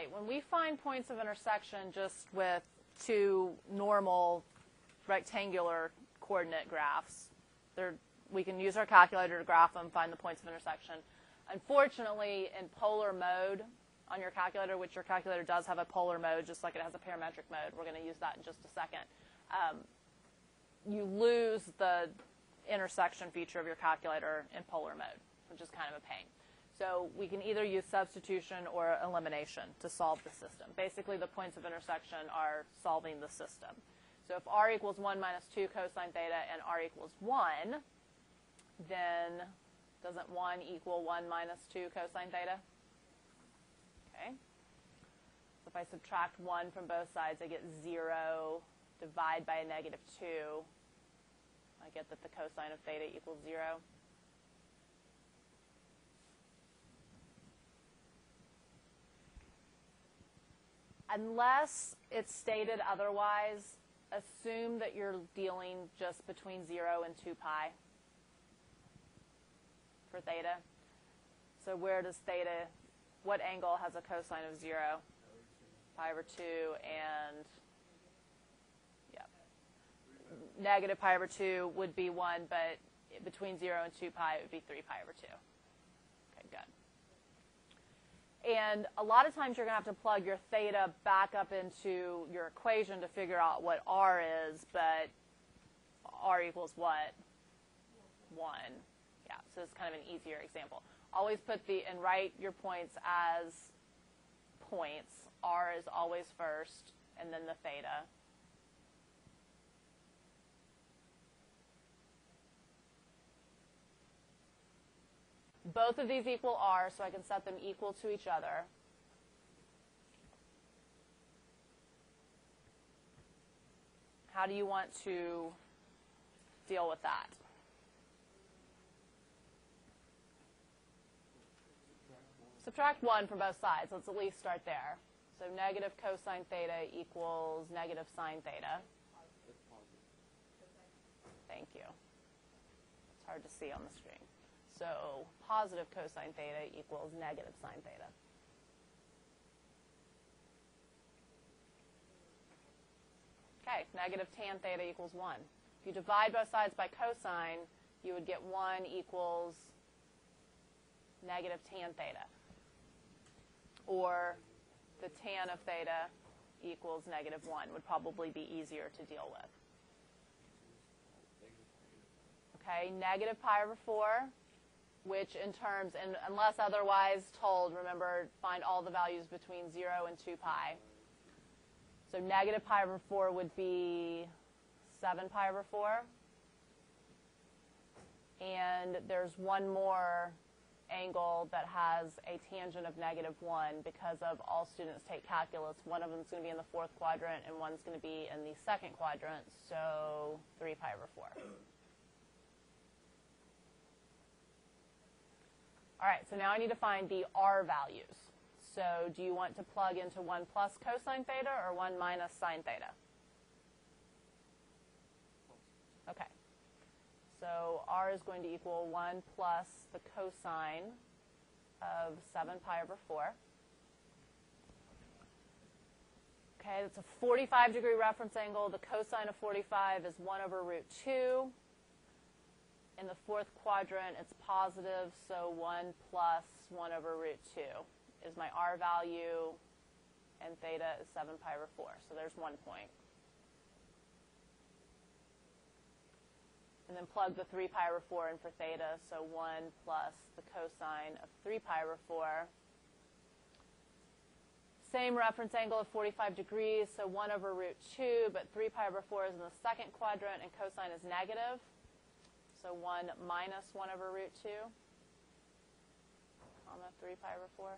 Okay, when we find points of intersection just with two normal rectangular coordinate graphs, we can use our calculator to graph them, find the points of intersection. Unfortunately, in polar mode on your calculator, which your calculator does have a polar mode, just like it has a parametric mode, we're going to use that in just a second, you lose the intersection feature of your calculator in polar mode, which is kind of a pain. So we can either use substitution or elimination to solve the system. Basically, the points of intersection are solving the system. So if r equals 1 minus 2 cosine theta and r equals 1, then doesn't 1 equal 1 minus 2 cosine theta? Okay. So if I subtract 1 from both sides, I get 0. Divide by a negative 2. I get that the cosine of theta equals 0. Unless it's stated otherwise, assume that you're dealing just between 0 and 2 pi for theta. So where does theta, what angle has a cosine of 0? Pi over 2 and, yeah, negative pi over 2 would be 1, but between 0 and 2 pi, it would be 3 pi over 2. Okay, good. And a lot of times you're going to have to plug your theta back up into your equation to figure out what r is, but r equals what? 1. Yeah, so it's kind of an easier example. Always put and write your points as points. R is always first, and then the theta. Both of these equal r, so I can set them equal to each other. How do you want to deal with that? Subtract 1 from both sides. Let's at least start there. So negative cosine theta equals negative sine theta. Thank you. It's hard to see on the screen. So positive cosine theta equals negative sine theta. Okay, negative tan theta equals 1. If you divide both sides by cosine, you would get 1 equals negative tan theta. Or the tan of theta equals negative 1 would probably be easier to deal with. Okay, negative pi over 4, which in terms, and unless otherwise told, remember, find all the values between 0 and 2 pi. So negative pi over 4 would be 7 pi over 4. And there's one more angle that has a tangent of negative 1 because of all students take calculus. One of them is going to be in the 4th quadrant and one's going to be in the 2nd quadrant, so 3 pi over 4. All right, so now I need to find the r values. So do you want to plug into 1 plus cosine theta or 1 minus sine theta? Okay. So r is going to equal 1 plus the cosine of 7 pi over 4. Okay, that's a 45-degree reference angle. The cosine of 45 is 1 over root 2. In the 4th quadrant, it's positive, so 1 plus 1 over root 2 is my r value, and theta is 7 pi over 4. So there's 1 point. And then plug the 3 pi over 4 in for theta, so 1 plus the cosine of 3 pi over 4. Same reference angle of 45 degrees, so 1 over root 2, but 3 pi over 4 is in the 2nd quadrant, and cosine is negative. So 1 minus 1 over root 2, comma 3 pi over 4.